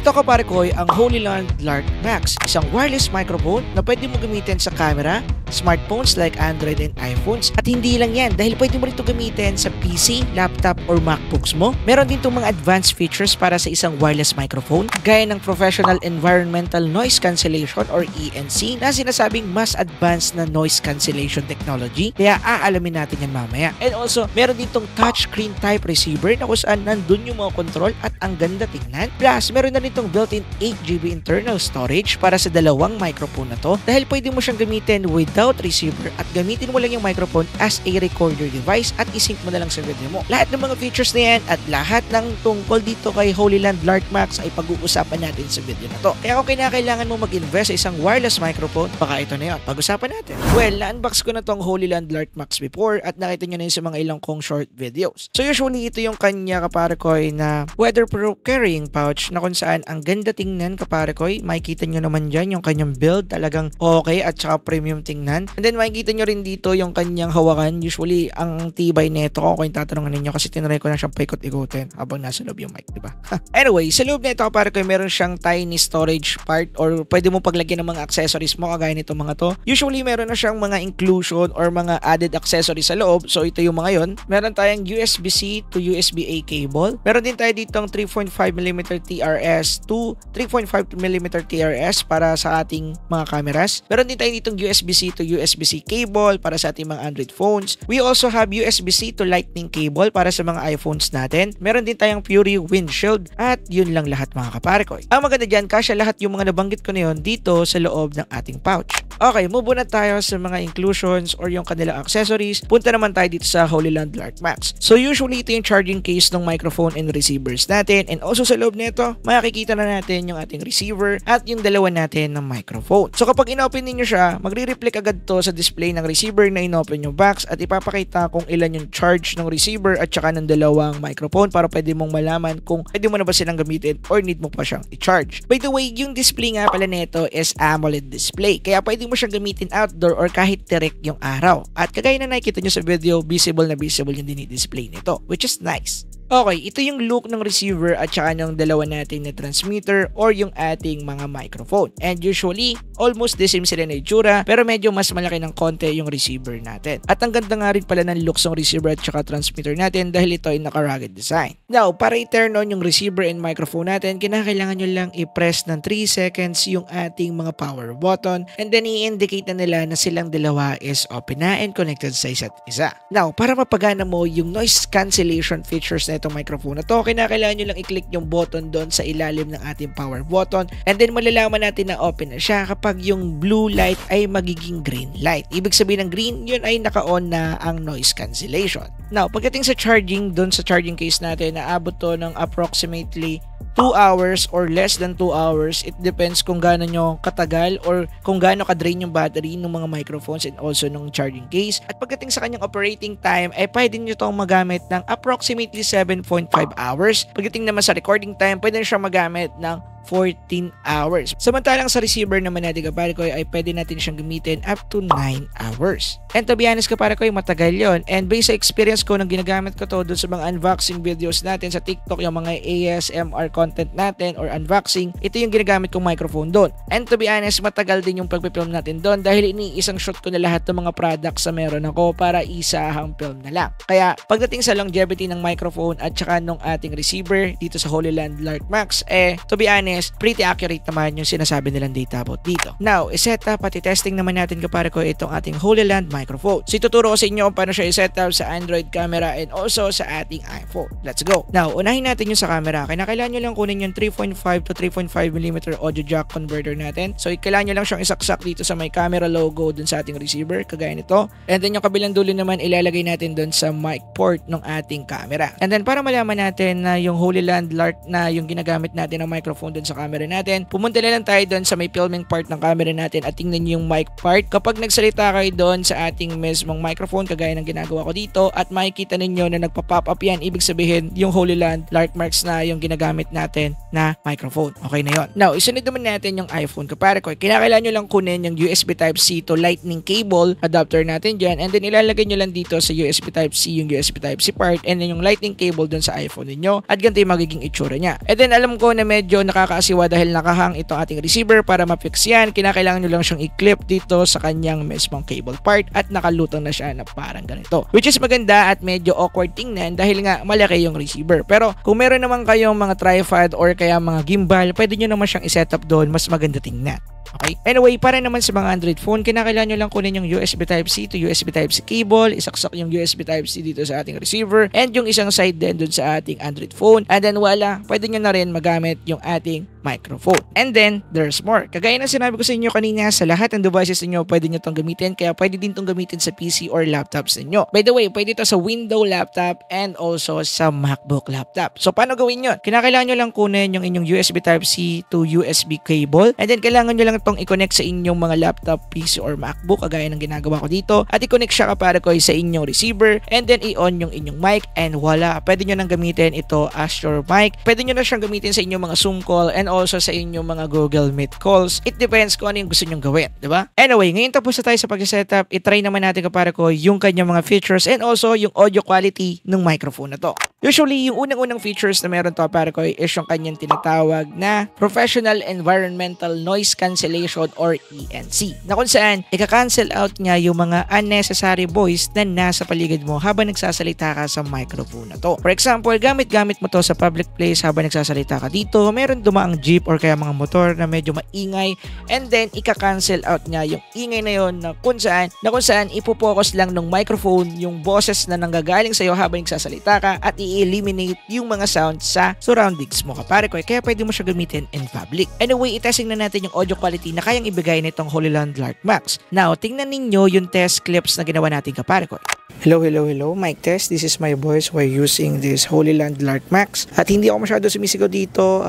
Ito kapare ko ay ang HoloLens Lark Max, isang wireless microphone na pwede mo gamitin sa camera, smartphones like Android and iPhones. At hindi lang yan, dahil pwede mo rin ito gamitin sa PC, laptop, or MacBooks mo. Meron din itong mga advanced features para sa isang wireless microphone, gaya ng Professional Environmental Noise Cancellation or ENC na sinasabing mas advanced na noise cancellation technology. Kaya aalamin natin yan mamaya. And also, meron din itong touchscreen type receiver na kung saan nandun yung mga control at ang ganda tingnan. Plus, meron na rin itong built-in 8GB internal storage para sa dalawang microphone na to, dahil pwede mo siyang gamitin without receiver at gamitin mo lang yung microphone as a recorder device at isync mo na lang sa video mo. Lahat ng mga features na yan at lahat ng tungkol dito kay HoloLens Lark Max ay pag-uusapan natin sa video na to. Kaya kung kailangan mo mag-invest sa isang wireless microphone, baka ito na yun. Pag-usapan natin. Well, na-unbox ko na tong HoloLens Lark Max before at nakita nyo na yun sa mga ilang kong short videos. So usually ito yung kanya kapare koy na weatherproof carrying pouch na kung saan ang ganda tingnan kapare koy. Makikita nyo naman dyan yung kanyang build, talagang okay at saka premium tingnan. And then makikita nyo rin dito yung kanyang hawakan. Usually ang tibay nito kung tatanungan ninyo kasi tinry ko na siyang paikot-ikutin habang nasa loob yung mic, diba? Anyway, sa loob nito kapare koy meron siyang tiny storage part or pwede mo paglagyan ng mga accessories mo kagaya nito mga to. Usually meron na siyang mga inclusion or mga added accessories sa loob. So ito yung mga yon. Meron tayong USB-C to USB-A cable. Meron din tayo ditong 3.5mm TRS to 3.5mm TRS para sa ating mga cameras. Meron din tayo ditong USB-C to USB-C cable para sa ating mga Android phones. We also have USB-C to Lightning cable para sa mga iPhones natin. Meron din tayong Fury windshield at yun lang lahat mga kapare ko. Ang maganda dyan, kasya lahat yung mga nabanggit ko na yun dito sa loob ng ating pouch. Okay, move na tayo sa mga inclusions or yung kanilang accessories. Punta naman tayo dito sa HoloLens Lark Max. So usually ito yung charging case ng microphone and receivers natin, and also sa loob nito makikita na natin yung ating receiver at yung dalawa natin ng microphone. So kapag inopen niyo siya, magre-reflect agad to sa display ng receiver na inopen yung box at ipapakita kung ilan yung charge ng receiver at saka ng dalawang microphone para pwede mong malaman kung pwede mo na ba silang gamitin or need mo pa siyang i-charge. By the way, yung display nga pala nito is AMOLED display, kaya pwede mo siyang gamitin outdoor or kahit direct yung araw. At kagaya na nakikita nyo sa video, visible na visible yung dinidisplay nito, which is nice. Okay, ito yung look ng receiver at saka ng dalawa natin na transmitter or yung ating mga microphone. And usually, almost the same sila na itsura, pero medyo mas malaki ng konti yung receiver natin. At ang ganda nga rin pala ng looks ng receiver at saka transmitter natin dahil ito ay naka-rugged design. Now, para i-turn on yung receiver and microphone natin, kinakailangan nyo lang i-press ng 3 seconds yung ating mga power button and then i-indicate na nila na silang dalawa is open na and connected sa isa't isa. Now, para mapagana mo yung noise cancellation features na itong microphone na to, kinakailangan nyo lang i-click yung button doon sa ilalim ng ating power button and then malalaman natin na open na siya kapag yung blue light ay magiging green light. Ibig sabihin ng green, yun ay naka-on na ang noise cancellation. Now, pagdating sa charging, doon sa charging case natin, naabot to ng approximately 2 hours or less than 2 hours. It depends kung gaano nyo katagal or kung gaano ka-drain yung battery ng mga microphones and also ng charging case. At pagdating sa kanyang operating time, ay pwede nyo itong magamit ng approximately 7.5 hours. Pagdating naman sa recording time, pwede nyo siya magamit ng 14 hours. Samantalang sa receiver naman natin kapare ko ay pwede natin siyang gamitin up to 9 hours. And to be honest kapare ko ay matagal yon. And based sa experience ko nang ginagamit ko to doon sa mga unboxing videos natin sa TikTok, yung mga ASMR content natin or unboxing, ito yung ginagamit kong microphone doon. And to be honest, matagal din yung pagpipilm natin doon dahil iniisang shot ko na lahat ng mga products na meron ako para isahang film na lang. Kaya pagdating sa longevity ng microphone at saka nung ating receiver dito sa HoloLens Lark Max, to be honest, pretty accurate naman yung sinasabi nilang data about dito. Now, i-set up at i-testing naman natin kapare ko itong ating HoloLens microphone. So, ituturo ko sa inyo kung paano siya i-set up sa Android camera and also sa ating iPhone. Let's go! Now, unahin natin yung sa camera. Kailangan nyo lang kunin yung 3.5 to 3.5mm audio jack converter natin. So, kailangan nyo lang siyang isaksak dito sa may camera logo dun sa ating receiver, kagaya nito. And then, yung kabilang dulo naman, ilalagay natin dun sa mic port ng ating camera. And then, para malaman natin na yung HoloLens Lark na yung ginagamit natin ng microphone dun sa camera natin, pumunta na lang tayo doon sa may filming part ng camera natin at tingnan nyo yung mic part. Kapag nagsalita kayo doon sa ating mismong microphone, kagaya ng ginagawa ko dito, at makikita ninyo na nagpa-pop up yan, ibig sabihin yung HoloLens Lark Max na yung ginagamit natin na microphone. Okay na yon. Now, isunod naman natin yung iPhone kapare ko. Kinakailangan nyo lang kunin yung USB Type-C to Lightning cable adapter natin dyan, and then ilalagay nyo lang dito sa USB Type-C yung USB Type-C part and then yung Lightning cable doon sa iPhone ninyo, at ganito yung magiging itsura niya. And then alam ko na medyo nakakasiwa dahil nakahang itong ating receiver. Para ma-fix yan, kinakailangan nyo lang siyang i-clip dito sa kanyang mismong cable part at nakalutang na siya na parang ganito. Which is maganda at medyo awkward tingnan dahil nga malaki yung receiver. Pero kung meron naman kayong mga tripod or kaya mga gimbal, pwede nyo naman siyang iset up doon, mas maganda tingnan. Okay? Anyway, para naman sa mga Android phone, kinakailangan nyo lang kunin yung USB Type-C to USB Type-C cable, isaksak yung USB Type-C dito sa ating receiver, and yung isang side din dun sa ating Android phone. And then wala, pwede nyo na rin magamit yung ating microphone. And then, there's more. Kagaya ng sinabi ko sa inyo kanina, sa lahat ng devices niyo pwede nyo itong gamitin, kaya pwede din itong gamitin sa PC or laptops niyo. By the way, pwede ito sa Windows laptop and also sa MacBook laptop. So, paano gawin yun? Kinakailangan nyo lang kunin yung inyong USB Type-C to USB cable, and then kailangan nyo lang itong i-connect sa inyong mga laptop, PC or MacBook, kagaya ng ginagawa ko dito, at i-connect siya kapare ko sa inyong receiver, and then i-on yung inyong mic, and wala, pwede nyo nang gamitin ito as your mic. Pwede nyo na siyang gamitin sa inyong mga Zoom call and also sa inyong mga Google Meet calls. It depends kung ano yung gusto nyong gawin, diba? Anyway, ngayon tapos na tayo sa pag-setup, i-try naman natin kapare ko yung kanyang mga features and also yung audio quality ng microphone na to. Usually, yung unang-unang features na meron to kapare ko is yung kanyang tinatawag na Professional Environmental Noise Cancellation or ENC, na kung saan ika-cancel out niya yung mga unnecessary voice na nasa paligid mo habang nagsasalita ka sa microphone na to. For example, gamit mo to sa public place habang nagsasalita ka dito, meron dumaang jeep or kaya mga motor na medyo maingay, and then ika-cancel out niya yung ingay na yon na kung saan ipopokus lang ng microphone yung boses na nanggagaling sa'yo habang nagsasalita ka at i-eliminate yung mga sound sa surroundings mo kapare ko, kaya pwede mo siya gamitin in public. Anyway, itesting na natin yung audio quality na kayang ibigay nitong HoloLens Lark Max. Now, tingnan ninyo yung test clips na ginawa natin kapare ko. Hello, mic test. This is my voice while using this HoloLens Lark Max. At hindi ako masyado sumisigaw dito,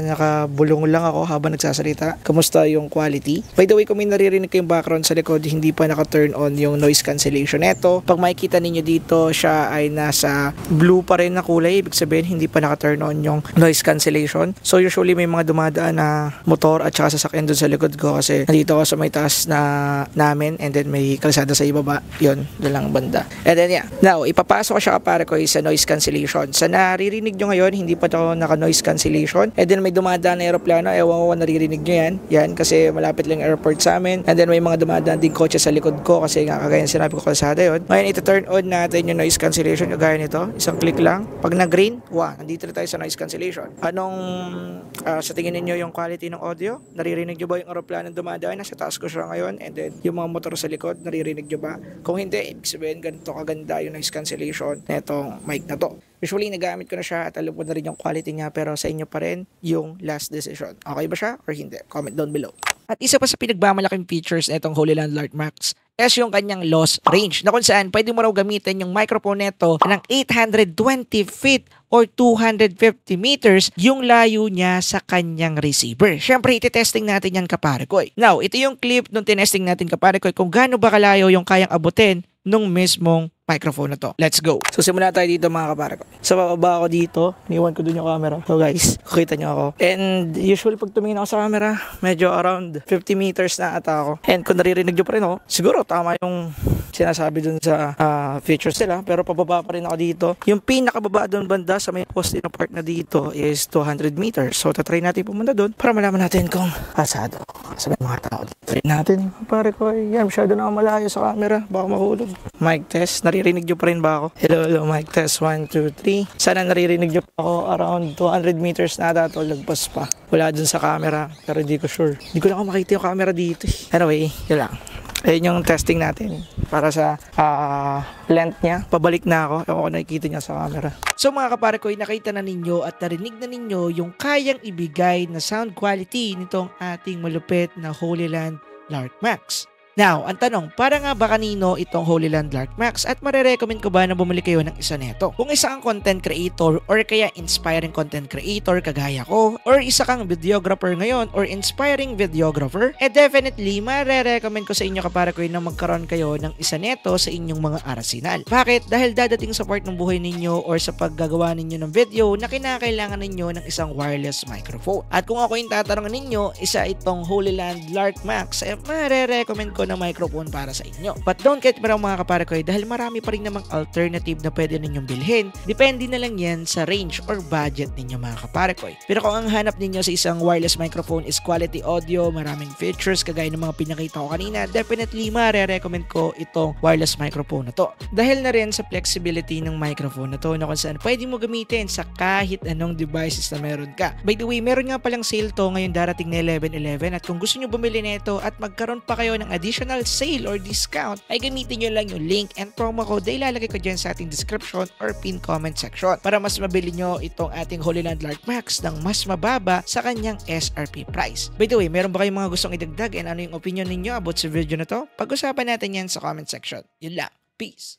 nakabulong lang ako habang nagsasalita. Kamusta yung quality? By the way, kung may naririnig kayong background sa likod, hindi pa naka-turn on yung noise cancellation. Ito, pag makikita ninyo dito, siya ay nasa blue pa rin na kulay. Ibig sabihin, hindi pa naka-turn on yung noise cancellation. So usually may mga dumadaan na motor at saka sasakyan doon sa likod ko kasi nandito ako sa may taas na namin, and then may kalsada sa ibaba. Yun, dalang banda. And then yeah, now ipapasok ko siya kapare ko sa noise cancellation. Sa naririnig nyo ngayon, hindi pa ito naka noise cancellation. And then may dumadaan na aeroplano, ewan ko kung naririnig nyo yan kasi malapit lang airport sa amin. And then may mga dumadaan din kotse sa likod ko kasi nga kagaya sinabi ko kalsada yun. Ngayon ito-turn on natin yung noise cancellation kagaya nito, isang click lang. Pag nag-green, nandito na tayo sa noise cancellation. Anong sa tingin niyo yung quality ng audio? Naririnig nyo ba yung aeroplano dumadaan? Nasa taas ko siya ngayon, and then yung mga motor sa likod, naririnig nyo ba? Kung hindi, ibig sabihin ganito kaganda yung noise cancellation na itong mic na to. Usually, nagamit ko na siya at alam ko na rin yung quality niya, pero sa inyo pa rin yung last decision. Okay ba siya or hindi? Comment down below. At isa pa sa pinagmamalaking features na itong HoloLens Lark Max is yung kanyang loss range, na kung saan pwede mo raw gamitin yung microphone neto ng 820 feet or 250 meters yung layo niya sa kanyang receiver. Siyempre, iti-testing natin yan kapare ko. Now, ito yung clip nung tinesting natin kapare ko kung gaano ba kalayo yung kayang abutin nung mismong microphone na to. Let's go. So simula tayo dito mga kapare ko. Sa bababa ako dito, niwan ko dun yung camera. So guys, kukita nyo ako. And usually pag tumingin ako sa camera, medyo around 50 meters na ata ako. And kung naririnig nyo pa rin ako, siguro tama yung sinasabi dun sa features nila. Pero pababa pa rin ako dito. Yung pinakababa dun banda sa may poste na part na dito is 200 meters. So tatry natin pumunta dun para malaman natin kung asado. Sabi mga tao dito. Try natin. Pare ko, yan, masyado na ako malayo sa camera. Baka mahulog. Mic test. Naririnig nyo pa rin ba ako? Hello, mic test. 1, 2, 3. Sana naririnig nyo pa ako around 200 meters na ata. Lagpas pa. Wala dun sa camera. Pero hindi ko sure. Hindi ko na ako makita yung camera dito. Anyway, yun lang. Ayun yung testing natin para sa length niya. Pabalik na ako. Ewan ko nakikita niya sa camera. So mga kapare ko, nakita na ninyo at narinig na ninyo yung kayang ibigay na sound quality nitong ating malupit na HoloLens Lark Max. Now, ang tanong, para nga ba kanino itong HoloLens Lark Max at marerecommend ko ba na bumili kayo ng isa neto? Kung isa kang content creator or kaya inspiring content creator kagaya ko, or isa kang videographer ngayon or inspiring videographer, definitely marerecommend ko sa inyo kapara ko na magkaroon kayo ng isa neto sa inyong mga arsenal. Bakit? Dahil dadating sa part ng buhay ninyo or sa paggagawa ninyo ng video na kinakailangan ninyo ng isang wireless microphone. At kung ako yung tatanungin ninyo, isa itong HoloLens Lark Max, marerecommend ko ko na microphone para sa inyo. But don't get me wrong mga kaparakoy, dahil marami pa rin namang alternative na pwede ninyong bilhin. Depende na lang yan sa range or budget ninyo mga kaparakoy. Pero kung ang hanap ninyo sa isang wireless microphone is quality audio, maraming features kagaya ng mga pinakita ko kanina, definitely mare-recommend ko itong wireless microphone na to. Dahil na rin sa flexibility ng microphone na to na kung saan pwede mo gamitin sa kahit anong devices na meron ka. By the way, meron nga palang sale to ngayon darating na 11/11 at kung gusto nyo bumili nito at magkaroon pa kayo ng additional sale or discount, ay gamitin nyo lang yung link and promo code na ilalagay ko dyan sa ating description or pin comment section para mas mabili nyo itong ating Holy Land Lark Max ng mas mababa sa kanyang SRP price. By the way, meron ba kayong mga gustong idagdag and ano yung opinion ninyo about sa video na to? Pag-usapan natin yan sa comment section. Yun lang. Peace!